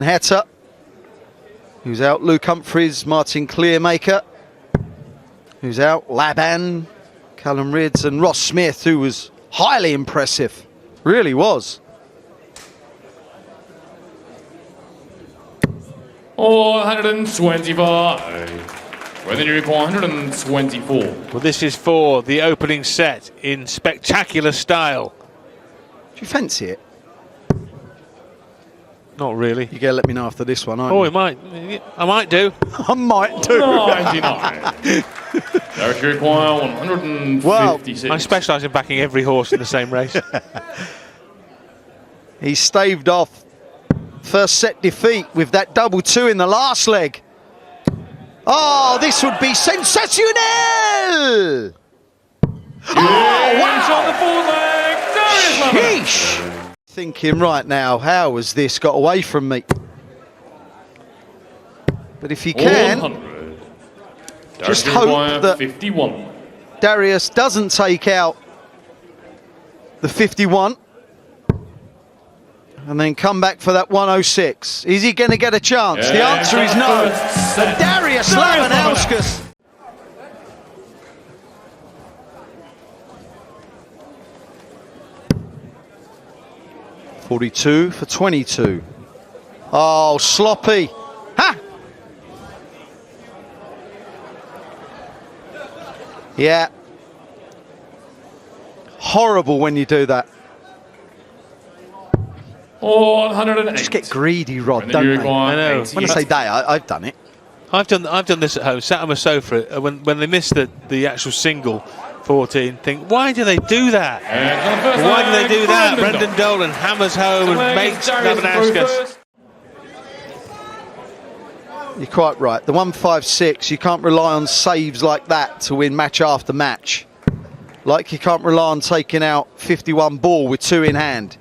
Hatter, who's out. Luke Humphries, Martin Clearmaker, who's out. Laban, Callum Rydz, and Ross Smith, who was highly impressive. Really was. 125. With injury point 124. Well, this is for the opening set in spectacular style. Do you fancy it? Not really. You gotta let me know after this one, aren't Oh, you? it might. I might do. I might do. 99. Direct require 156. Well, I specialise in backing every horse in the same race. He staved off first set defeat with that double 2 in the last leg. Oh, this would be sensational! Oh, wow! On the fourth leg, Sheesh! Thinking right now, how has this got away from me? But if you can, 100. just Direct hope require that 51. Darius doesn't take out the 51 and then come back for that 106. Is he going to get a chance? The answer is no. But Darius Labanauskas. .42 for 22. Oh, sloppy. Ha! Yeah. Horrible when you do that. 108. Just get greedy, Rod, And don't then you they? require I know. 80. When I say they, I've done it. I've done this at home. Sat on my sofa when they missed the actual single 14. Think, why do they do that? Why do they do that? Brendan Dolan hammers home and makes Labanauskas. You're quite right. The 156, you can't rely on saves like that to win match after match. Like you can't rely on taking out 51 ball with 2 in hand.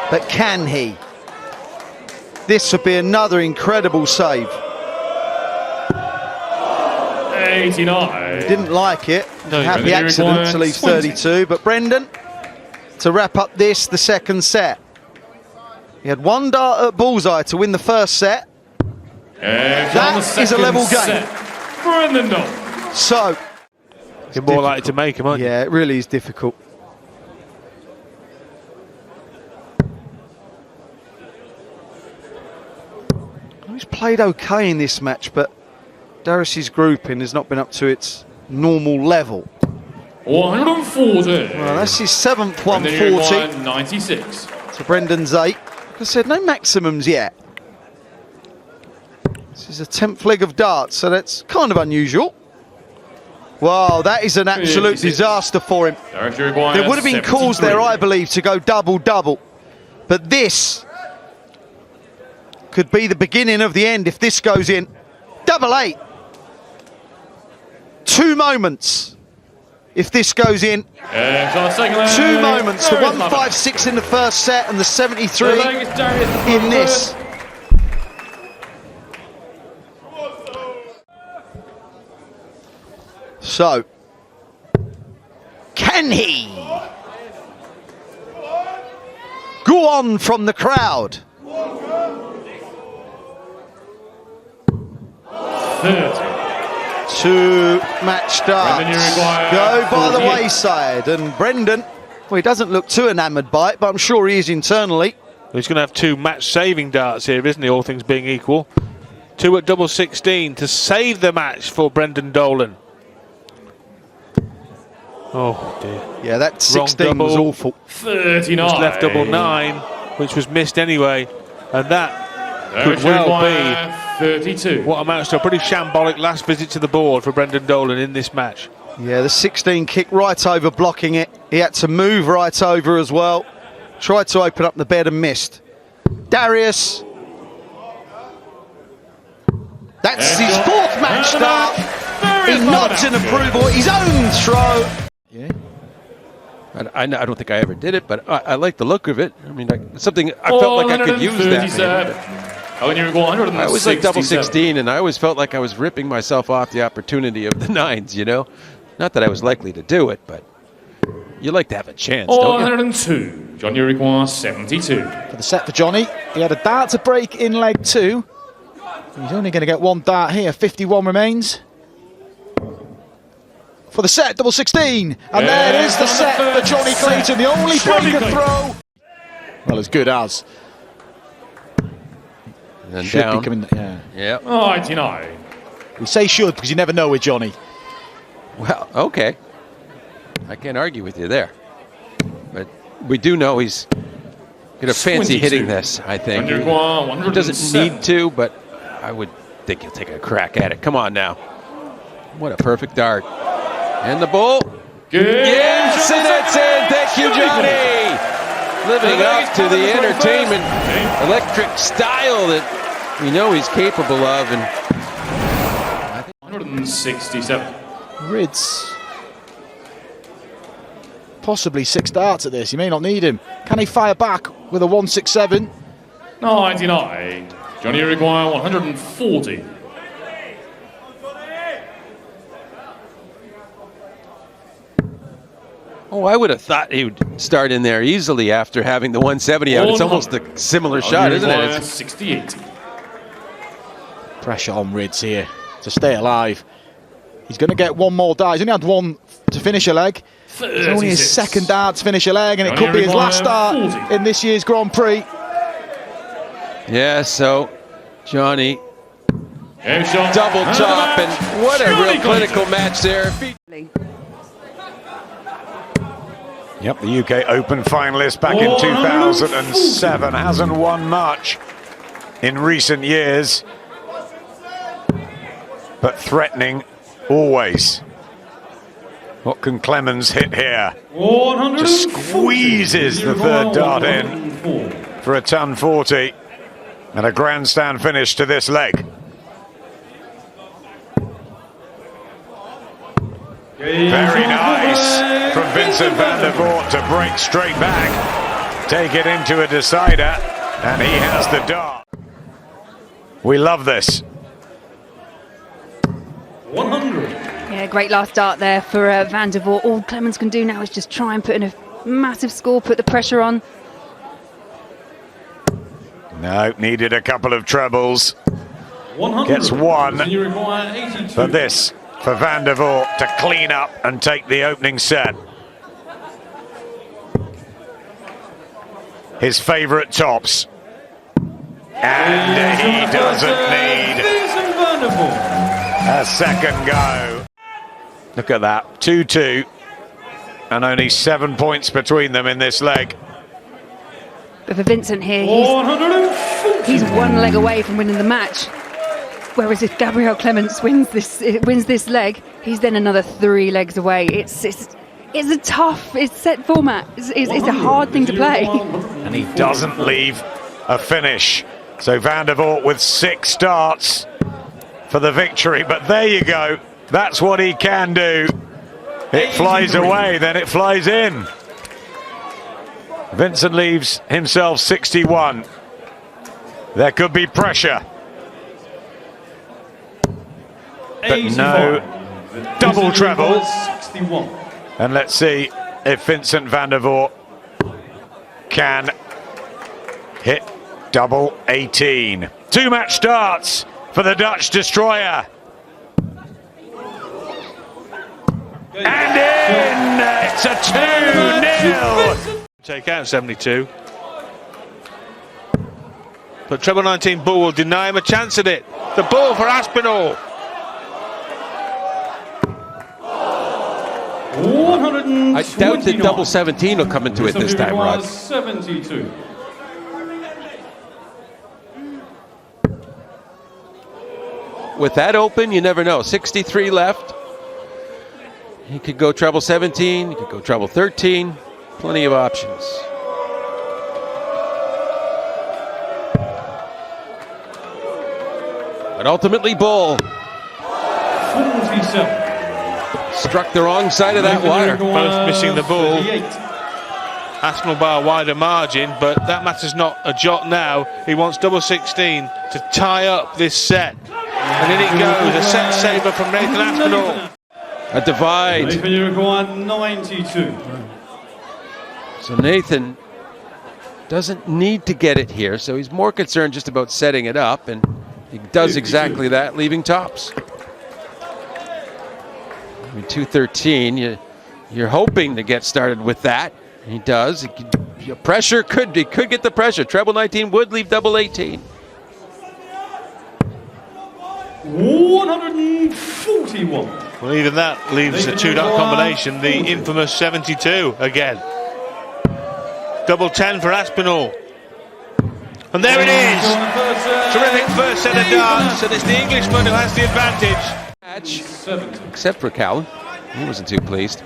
But can he? This would be another incredible save. 89. Didn't like it. No, Had the accident to leave 32. But Brendan, to wrap up this, the second set. He had 1 dart at bullseye to win the first set. That is a level game. Brendan Dolan. So, You're more likely to make him, aren't you? yeah, it really is difficult. He's played okay in this match, but Darius's grouping has not been up to its normal level. 140. Well, that's his 7th And then you 140. require 96. So Brendan's 8. Like I said, no maximums yet. This is a 10th leg of darts, so that's kind of unusual. Wow, that is an absolute disaster for him. There would have been calls there, I believe, to go double-double. But this could be the beginning of the end if this goes in. Double 8. 2 moments if this goes in. 2 moments. The 156 in the first set and the 73 in this. So, can he go on from the crowd? 2 match darts go by the wayside, and Brendan, well, he doesn't look too enamoured by it, but I'm sure he is internally. He's going to have 2 match-saving darts here, isn't he, all things being equal? 2 at double 16 to save the match for Brendan Dolan. Oh, dear. Yeah, that 16 was awful. 39. Just left double 9, which was missed anyway. And that could well be 32. what amounts to a pretty shambolic last visit to the board for Brendan Dolan in this match. Yeah, the 16 kicked right over, blocking it. He had to move right over as well. Tried to open up the bed and missed. Darius. That's his 4th match start. He nods in approval at his own throw. Yeah. I don't think I ever did it, but I like the look of it. I mean, something I felt like I could use that. I was like double 16, and I always felt like I was ripping myself off the opportunity of the 9s, you know? Not that I was likely to do it, but You like to have a chance, don't you? 102. Johnny requires 72. For the set for Johnny, he had a dart to break in leg 2. He's only going to get 1 dart here. 51 remains. For the set, double 16. And there is the set for Johnny Clayton, the only breaker throw. Well, as good as. And then Should down. be coming, yeah. Yep. 99. We say should because you never know with Johnny. Well, okay. I can't argue with you there. But we do know he's going to fancy 22. hitting this, I think. He doesn't need to, but I would think he'll take a crack at it. Come on now. What a perfect dart. And the bull. Yes, and that's it. Thank you, Johnny. Living up to the entertainment, electric style that we know he's capable of. And 167. Rydz. Possibly 6 darts at this. You may not need him. Can he fire back with a 167? 99. Johnny require 140. oh, I would have thought he would start in there easily after having the 170 out. It's almost a similar shot, isn't it? It's 68. Pressure on Rydz here to stay alive. He's going to get 1 more dart. He's only had 1 to finish a leg. It's only his 2nd dart to finish a leg, and it could be his last dart in this year's Grand Prix. Yeah, so Johnny double top, and what a real clinical match there. Yep, the UK Open finalist back in 2007. Hasn't won much in recent years, but threatening always. What can Clemens hit here? Just squeezes the 3rd dart in for a ton 40 and a grandstand finish to this leg. Very nice from Vincent van der Voort to break straight back, take it into a decider, and he has the dart. We love this. 100. Yeah, great last dart there for van der Voort. All Clemens can do now is just try and put in a massive score, put the pressure on. No, needed a couple of trebles. 100. Gets 1 You require 82. for this, for van der Voort to clean up and take the opening set. His favourite tops. And he doesn't need a second go. Look at that, 2-2. And only 7 points between them in this leg. But for Vincent here, he's 1 leg away from winning the match. Whereas if Gabriel Clemens wins this leg, he's then another 3 legs away. It's a tough, it's set format. It's a hard thing to play. And he doesn't leave a finish. So van der Voort with 6 darts for the victory. But there you go. That's what he can do. It flies away, then it flies in. Vincent leaves himself 61. There could be pressure. But no double treble. And let's see if Vincent van der Voort can hit double 18. 2 match starts for the Dutch destroyer. And in! It's a 2-0. Take out 72. But treble 19 bull will deny him a chance at it. The ball for Aspinall. 129. I doubt that double 17 will come into it this time, Rod. 72. With that open, you never know. 63 left. He could go treble 17, he could go treble 13. Plenty of options. But ultimately, bull 47. struck the wrong side of that wire. Both missing the ball. Aspinall by a wider margin, but that matters not a jot now. He wants double 16 to tie up this set. And in it goes, a set saver from Nathan Aspinall. A divide. You require 92. So Nathan doesn't need to get it here, so he's more concerned just about setting it up, and he does exactly that, leaving tops. I mean, 213, you're hoping to get started with that. He does. Pressure he could get the pressure. Treble 19 would leave double 18. 141. Well, even that leaves a 2-dot combination, the infamous 72 again. Double 10 for Aspinall. And there it is! Terrific first set of darts, and it's the Englishman who has the advantage. Match, except for Callum. He wasn't too pleased.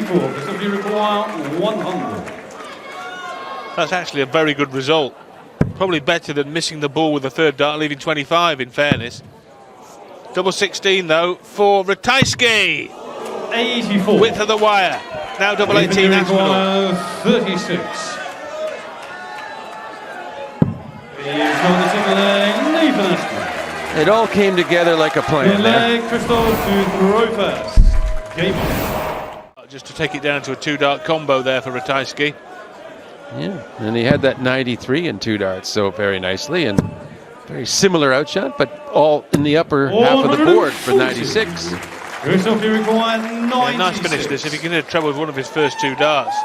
Because you require 100. That's actually a very good result. Probably better than missing the ball with the third dart, leaving 25 in fairness. Double 16 though for Ratajski. 84. Width of the wire. Now double 18 Aspinall. 36. He's on the single leg, Nathan Aspinall. It all came together like a plan there. Christoph to throw first. Game on. Just to take it down to a 2-dart combo there for Ratajski. Yeah, and he had that 93 in 2 darts so very nicely, and very similar outshot, but all in the upper half of the board for 96. Christoph, you require 96. Yeah, nice finish this, if he can hit trouble with one of his first 2 darts.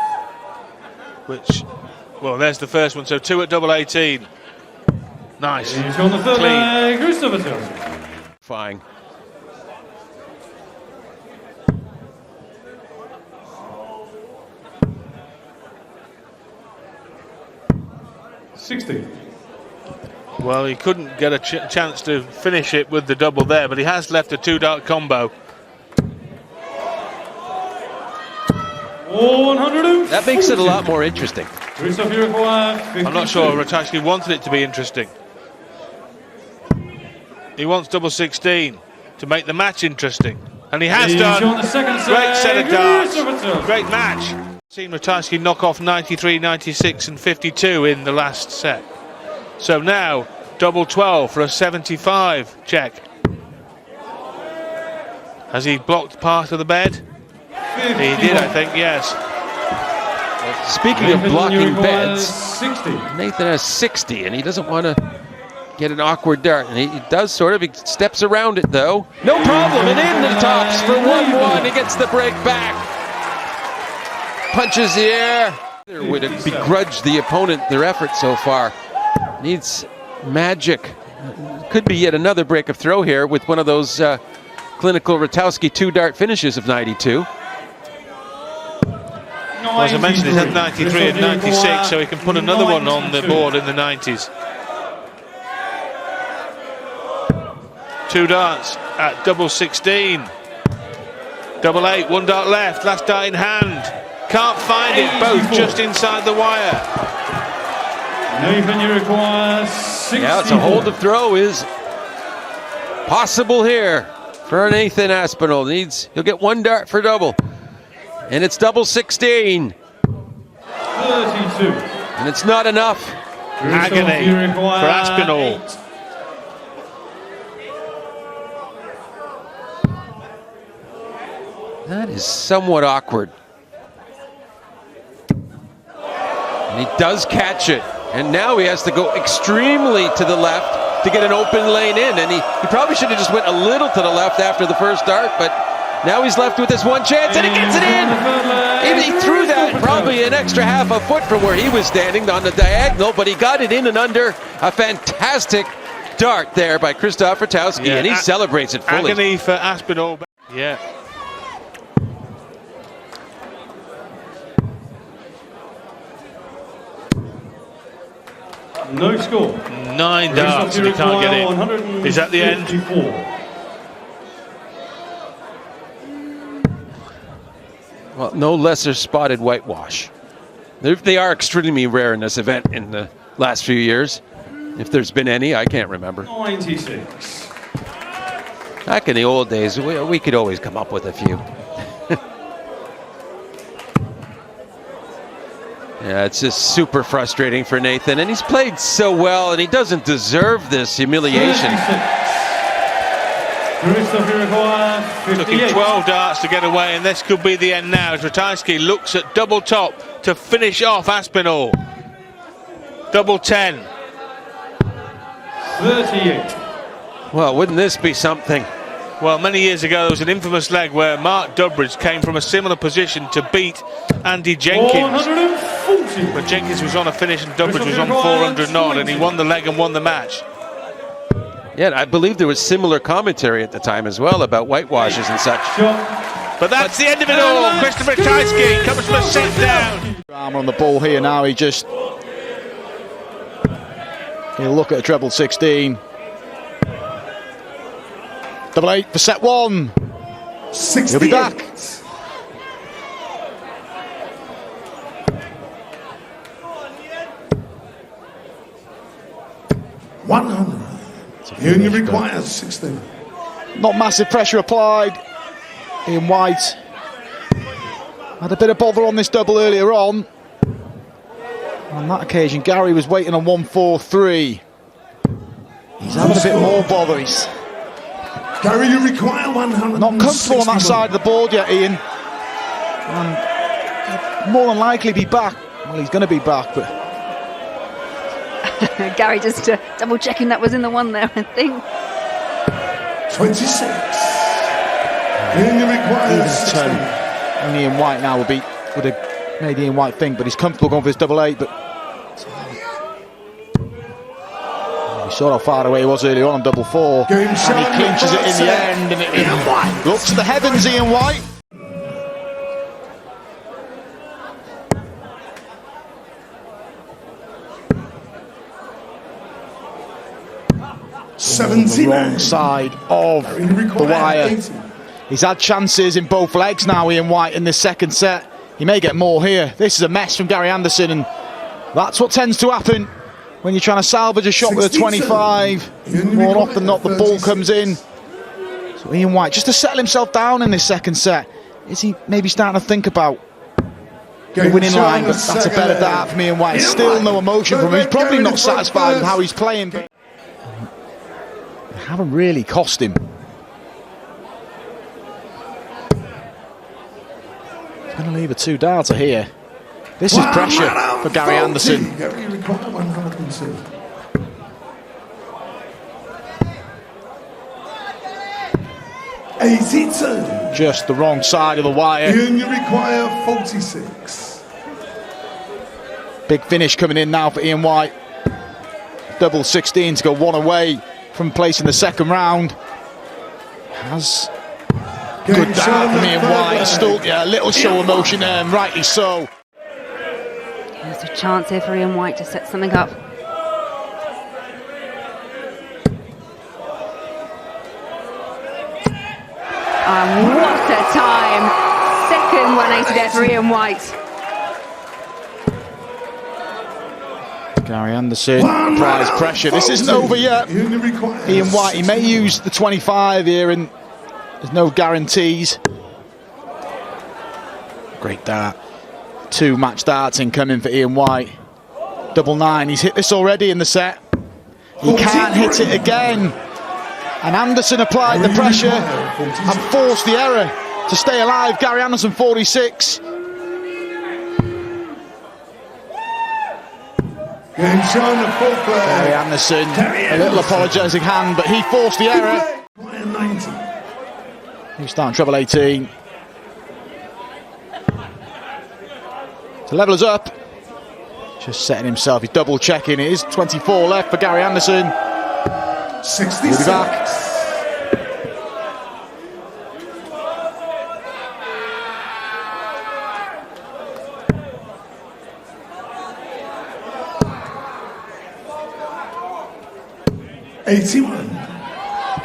Which, well, there's the first one, so 2 at double 18. Nice. He's on the third leg, Christoph. Fine. Well, he couldn't get a chance to finish it with the double there, but he has left a 2-dart combo. That makes it a lot more interesting. I'm not sure Ratajski wanted it to be interesting. He wants double 16 to make the match interesting, and he has done. Great set of darts, great match. Seen Ratajski knock off 93, 96 and 52 in the last set. So now double 12 for a 75 check. Has he blocked part of the bed? He did, I think, yes. Speaking of blocking beds, Nathan has 60 and he doesn't want to get an awkward dart, and he does sort of. He steps around it though. No problem, and in the tops for 1-1. He gets the break back. Punches the air. Would begrudge the opponent their effort so far. Needs magic. Could be yet another break of throw here with one of those clinical Ratajski 2-dart finishes of 92. Well, as I mentioned, he's had 93 and 96, so he can put another one on the board in the 90s. 2 darts at double 16. Double 8, 1 dart left, last dart in hand. Can't find it, both just inside the wire. Nathan, you require 64. Yeah, it's a hold of throw is possible here for Nathan Aspinall. He'll get 1 dart for double. And it's double 16. 32. And it's not enough. Agony for Aspinall. 8. That is somewhat awkward. And he does catch it. And now he has to go extremely to the left to get an open lane in. And he probably should have just went a little to the left after the first dart, but now he's left with this one chance, and he gets it in! He threw that probably an extra half a foot from where he was standing on the diagonal, but he got it in and under. A fantastic dart there by Christoph Ratajski, and he celebrates it fully. Agony for Aspinall. Yeah. No score. 9 darts and he can't get in. Is that the end? Well, no lesser spotted whitewash. They are extremely rare in this event in the last few years. If there's been any, I can't remember. 96. Back in the old days, we could always come up with a few. Yeah, it's just super frustrating for Nathan, and he's played so well, and he doesn't deserve this humiliation. Looking 12 darts to get away, and this could be the end now as Ratajski looks at double top to finish off Aspinall. Double 10. 38. Well, wouldn't this be something? Well, many years ago there was an infamous leg where Mark Durbridge came from a similar position to beat Andy Jenkins. 440. But Jenkins was on a finish and Durbridge was on 400 knot, and he won the leg and won the match. Yeah, I believe there was similar commentary at the time as well about whitewashes and such. But that's the end of it all. Christopher Ratajski comes from a set down. Armour on the ball here now. He'll look at a treble 16. Double 8 for set 1. 68. He'll be back. He only requires 16. Not massive pressure applied. Ian White had a bit of bother on this double earlier on. On that occasion, Gary was waiting on 1-4-3. He's having a bit more bother. He's Gary, you require 100. not comfortable on that side of the board yet, Ian. And more than likely be back. Well, he's going to be back, but Gary just double checking that was in the one there, I think. 26. He only requires 16. only Ian White now would have made Ian White think, but he's comfortable going for his double 8. But we saw how far away he was earlier on double 4, and he clinches it in the end, and it looks to the heavens, Ian White. 79. Wrong side of the wire. He's had chances in both legs now, Ian White, in this second set. He may get more here. This is a mess from Gary Anderson, and that's what tends to happen when you're trying to salvage a shot with a 25. More often than not, the ball comes in. So Ian White, just to settle himself down in this second set, is he maybe starting to think about the winning line? But that's a better dart from Ian White. Still no emotion from him. He's probably not satisfied with how he's playing. They haven't really cost him. He's going to leave a 2-darter here. This is pressure for Gary Anderson. Gary requires 102. Just the wrong side of the wire. You only require 46. Big finish coming in now for Ian White. Double 16 to go one away from placing the second round. Has good dart from Ian White. Still, a little show emotion there, and rightly so. There's a chance here for Ian White to set something up. What a time! Second 180 there for Ian White. Gary Anderson applies pressure. This isn't over yet. Ian White, he may use the 25 here, and there's no guarantees. Great dart. 2 match darts incoming for Ian White. Double 9. He's hit this already in the set. He can't hit it again. And Anderson applied the pressure and forced the error to stay alive. Gary Anderson 46. Gary Anderson, a little apologising hand, but he forced the error. He's starting treble 18. To level us up. Just setting himself, he's double checking. It is 24 left for Gary Anderson. 66. He'll be back.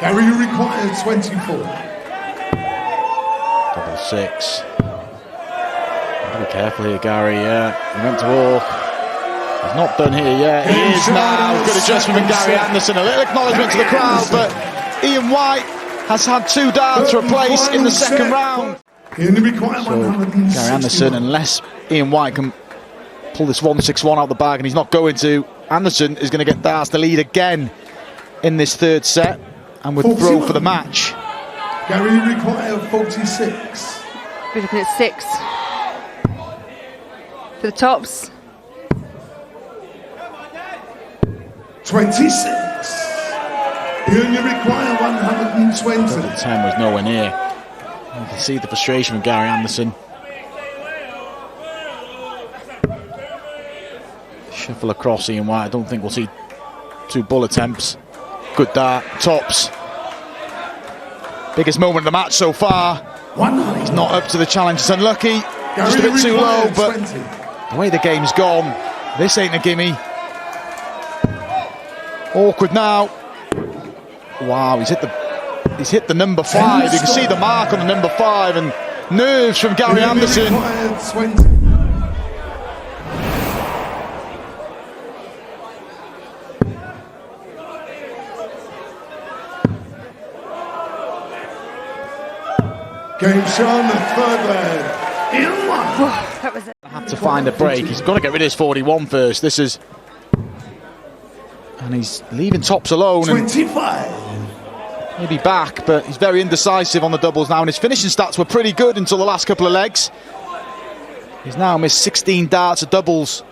Gary, you require 24. Double 6. Be careful here, Gary. Yeah, he went to walk. He's not done here yet. He is now. Good adjustment from Gary Anderson. A little acknowledgement to the crowd, but Ian White has had 2 darts replace in the second round. So Gary Anderson, unless Ian White can pull this 161 out the bag, and he's not going to, Anderson is going to get darts to lead again in this third set and would throw for the match. Gary require 46. We're looking at 6 for the tops. 26. Ian, you require 120. The 10 was nowhere near. You can see the frustration with Gary Anderson. Shuffle across Ian White. I don't think we'll see 2 bull attempts. Good dart, tops. Biggest moment of the match so far. He's not up to the challenge. It's unlucky. Just a bit too low, but the way the game's gone, this ain't a gimme. Awkward now. Wow, he's hit the number 5. You can see the mark on the number 5 and nerves from Gary Anderson. Game shown, the third leg. That was it. Have to find a break. He's got to get rid of his 41 first. And he's leaving tops alone. 25. Maybe back, but he's very indecisive on the doubles now. And his finishing stats were pretty good until the last couple of legs. He's now missed 16 darts of doubles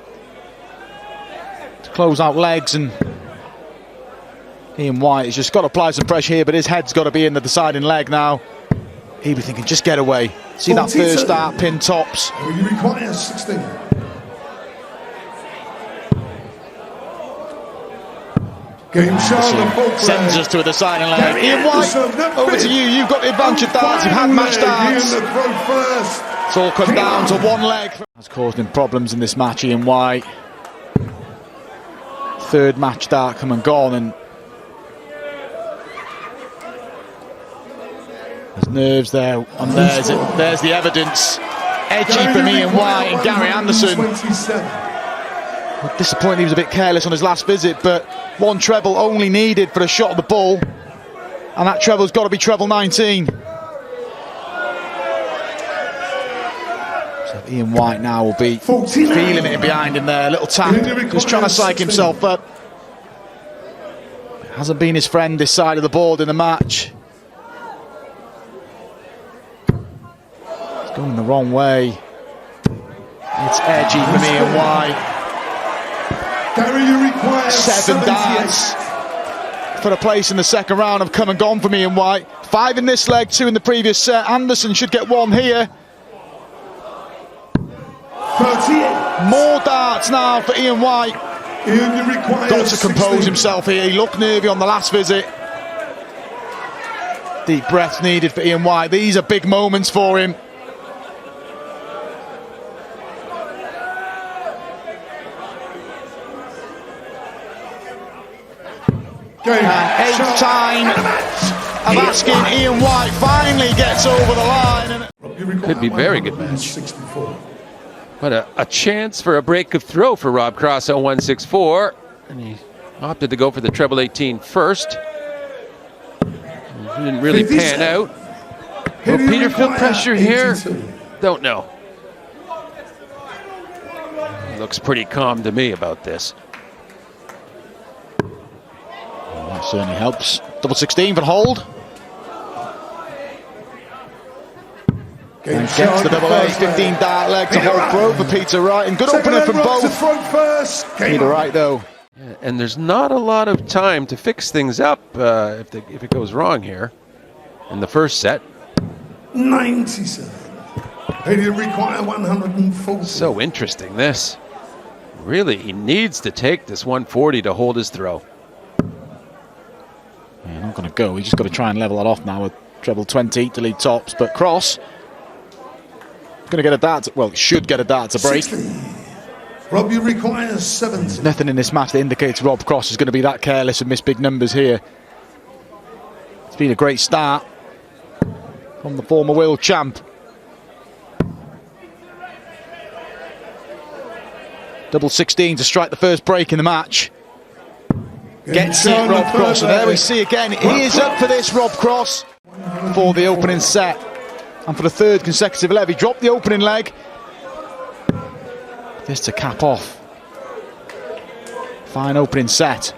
to close out legs. And Ian White has just got to apply some pressure here, but his head's got to be in the deciding leg now. He'd be thinking, just get away. See that first dart, pin tops. You require 16. Game shown, sends us to a deciding leg. Ian White, over to you. You've got the advantage of darts. You've had match darts. It's all come down to one leg. That's caused him problems in this match, Ian White. Third match dart come and gone, and there's nerves there, and there's the evidence. Edgy for Ian White and Gary Anderson. Disappointed he was a bit careless on his last visit, but one treble only needed for a shot of the ball, and that treble's got to be treble 19. So Ian White now will be feeling it behind him there. A little tap, just trying to psych himself up. It hasn't been his friend this side of the board in the match. It's going the wrong way. It's edgy for Ian White. 7 darts for a place in the second round have come and gone for Ian White. 5 in this leg, 2 in the previous set. Anderson should get 1 here. 38. More darts now for Ian White. Got to compose himself here. He looked nervy on the last visit. Deep breaths needed for Ian White. These are big moments for him. Eighth time of asking, Ian White finally gets over the line. Could be very good match. But a chance for a break of throw for Rob Cross on 164. And he opted to go for the treble 18 first. It didn't really pan out. Will Peter feel pressure here? Don't know. He looks pretty calm to me about this. That certainly helps. Double 16 for hold. And gets the double 8, 15 dart leg to hold throw for Peter Wright. And good opener from both. Peter Wright though. Yeah, and there's not a lot of time to fix things up if it goes wrong here in the first set. 97. He require 140. So interesting this. Really, he needs to take this 140 to hold his throw. Yeah, not going to go. He's just got to try and level that off now with treble 20 to lead tops. But Cross going to get a dart. Well, should get a dart to break. 60. Rob, you require 70. There's nothing in this match that indicates Rob Cross is going to be that careless and miss big numbers here. It's been a great start from the former world champ. Double 16 to strike the first break in the match. Gets it, Rob Cross, and there we see again, he is up for this, Rob Cross, for the opening set. And for the third consecutive leg, he dropped the opening leg. This to cap off. Fine opening set.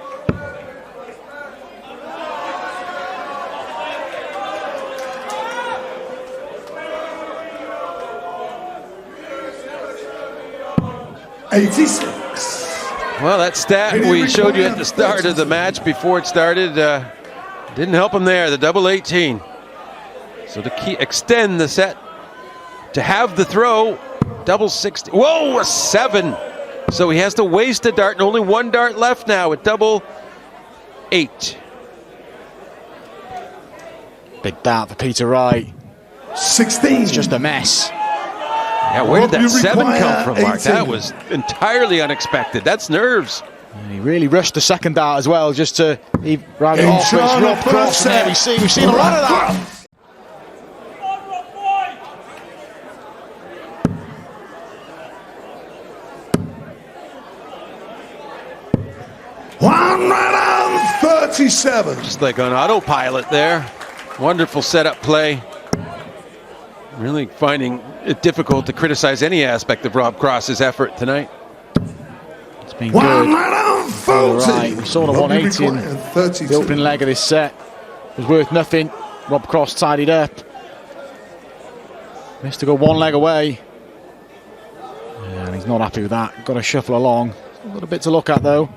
86. Well, that stat we showed you at the start of the match before it started didn't help him there, the double 18. So to extend the set, to have the throw, double 60. Whoa, a 7. So he has to waste a dart, and only one dart left now at double 8. Big dart for Peter Wright. 16. It's just a mess. Yeah, where did that 7 come from, Mark? 18. That was entirely unexpected. That's nerves. And he really rushed the second dart as well, just to round it off. It's Rob Cross there. We've seen a lot of that. $137. Just like on autopilot there. Wonderful setup play. Really finding it difficult to criticize any aspect of Rob Cross's effort tonight. It's been good. All right, we saw the 180 in the opening leg of this set. It was worth nothing. Rob Cross tidied up. Missed to go one leg away. And he's not happy with that. Got to shuffle along. Got a bit to look at though.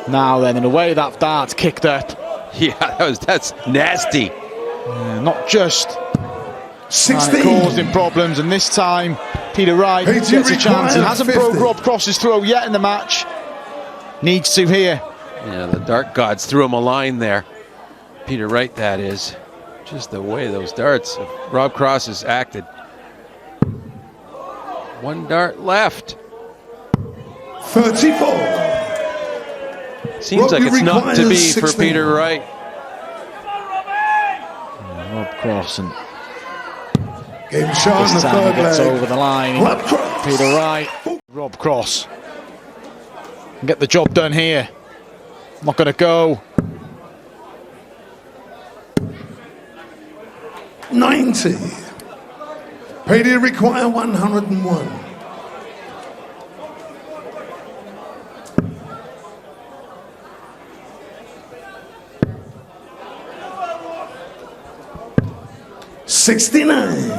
Now then, in the way that dart's kicked up. Yeah, that's nasty. Not just 16. Caused him problems, and this time Peter Wright gets a chance and hasn't broke Rob Cross's throw yet in the match. Needs to here. Yeah, the dart gods threw him a line there. Peter Wright, that is. Just the way those darts of Rob Cross has acted. One dart left. 34. Seems like it's not to be 16. For Peter Wright. Rob Cross and game shot this the time third he gets leg. over the line. Peter Wright. Rob Cross. Get the job done here. Not going to go. 90. Peter require 101. $69.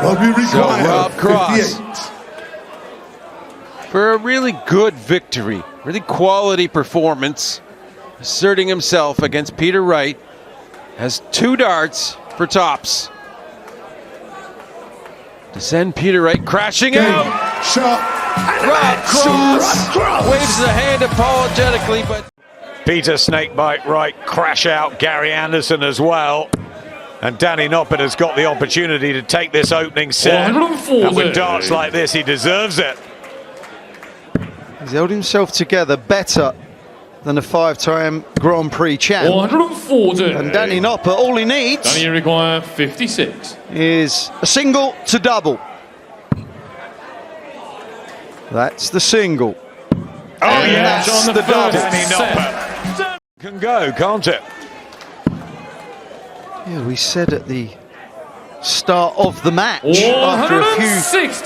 Robbie requires so Rob Cross 58. For a really good victory, really quality performance, asserting himself against Peter Wright, has 2 darts for tops. To send Peter Wright crashing out. Shot. Rob Cross waves the hand apologetically, but Peter Snakebite Wright crash out. Gary Anderson as well. And Danny Noppert has got the opportunity to take this opening set. And with darts like this, he deserves it. He's held himself together better than a 5-time Grand Prix champ. 140. And Danny Noppert, all he needs Danny require 56. is a single to double. That's the single. Oh, and yes, that's on the double. first Danny Noppert can go, can't it? Yeah, we said at the start of the match, after a few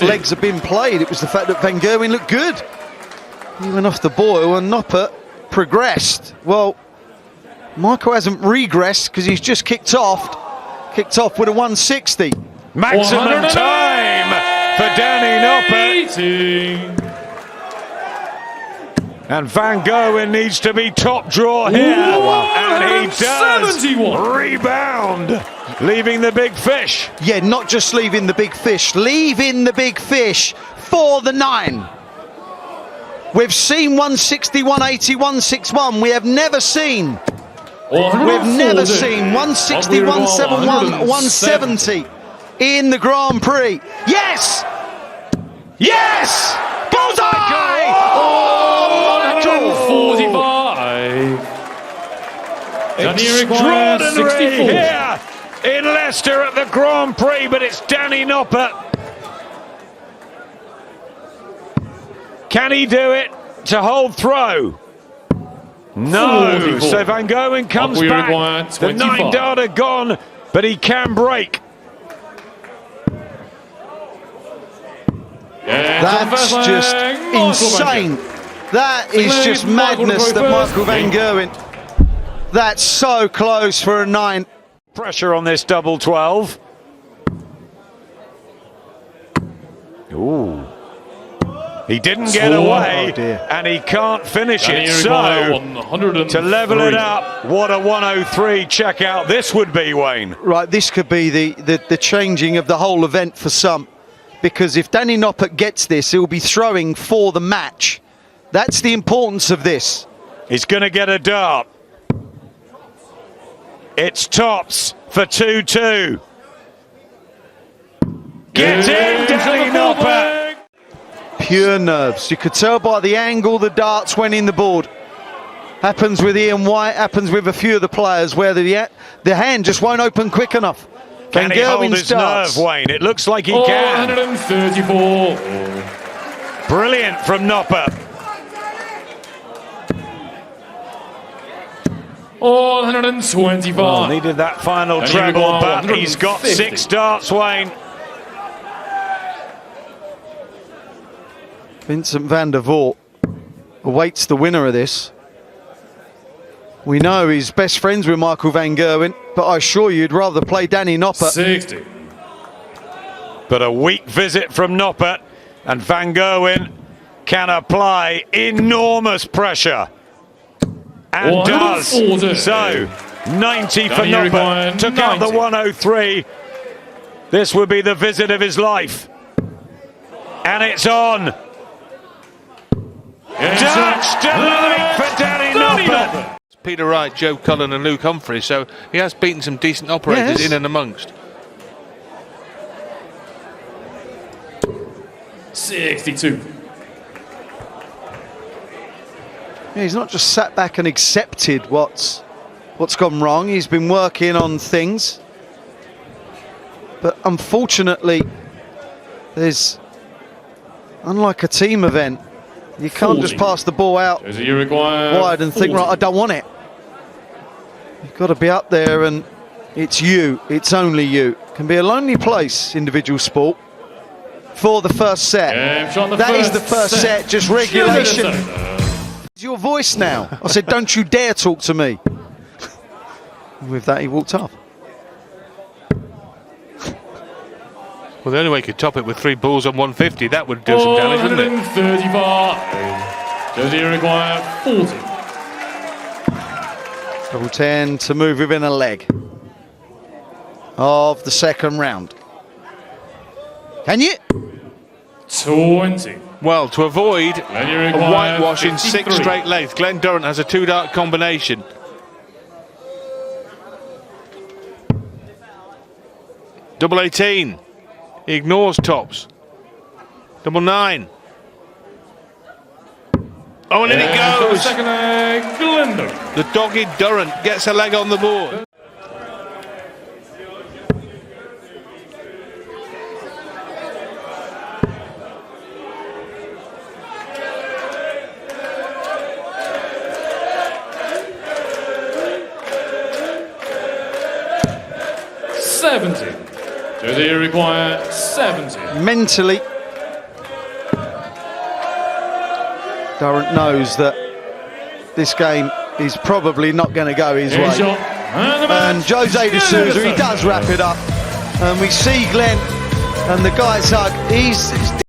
legs have been played, it was the fact that Van Gerwen looked good. He went off the boil and Noppert progressed. Well, Michael hasn't regressed because he's just kicked off with a 160. Maximum time for Danny Noppert. And Van Gerwen needs to be top draw here. And he does. Rebound. Leaving the big fish. Yeah, not just leaving the big fish, leaving the big fish for the 9. We've seen 160, 180, 161. We have never seen. We've never seen 160, 171, 170 in the Grand Prix. Yes! Yes! Bullseye! Oh, 145. Extraordinary here in Leicester at the Grand Prix, but it's Danny Noppert. Can he do it to hold throw? No. 44. So Van Gerwen comes back. The 9 darter gone, but he can break. That's just insane. That is just madness that Michael Van Gerwen. That's so close for a 9. Pressure on this double 12. Ooh. He didn't get away, and he can't finish it. So, to level it up, what a 103 checkout this would be, Wayne. Right, this could be the changing of the whole event for some, because if Danny Noppert gets this, he'll be throwing for the match. That's the importance of this. He's going to get a dart. It's tops for 2-2. Get in, Danny Noppert. Pure nerves. You could tell by the angle the darts went in the board. Happens with Ian White, happens with a few of the players where the hand just won't open quick enough. Can he hold his nerve, Wayne? It looks like he can. 134. Brilliant from Noppert. 125. Well, needed that final treble, but he's got 6 darts, Wayne. Vincent van der Voort awaits the winner of this. We know he's best friends with Michael van Gerwen, but I assure you, you'd rather play Danny Noppert. 60. But a weak visit from Noppert, and van Gerwen can apply enormous pressure. And does. So, 90 for Noppert. Took out the 103. This would be the visit of his life. And it's on. Dutch delight for Danny Noppert. Peter Wright, Joe Cullen and Luke Humphrey, so he has beaten some decent operators in and amongst. 62. Yeah, he's not just sat back and accepted what's gone wrong. He's been working on things. But unfortunately, unlike a team event, you can't just pass the ball out wide and think, right, I don't want it. You've got to be up there, and it's you. It's only you. It can be a lonely place, individual sport, for the first set. That is the first set, just regulation. It's your voice now. I said, don't you dare talk to me. With that, he walked off. Well, the only way you could top it with 3 balls on 150, that would do some damage, wouldn't it? 135. Does he require 40? Double 10 to move within a leg of the second round. Can you? 20. Well, to avoid a whitewash in 6 straight legs, Glenn Durrant has a 2-dart combination. Double 18. He ignores tops. Double 9. Oh, and in it goes. Second leg, Glendon. The dogged Durrant gets a leg on the board. Do they require 70? Mentally, Durrant knows that this game is probably not going to go his way. And Jose de Souza, he does wrap it up. And we see Glenn and the guys hug. He's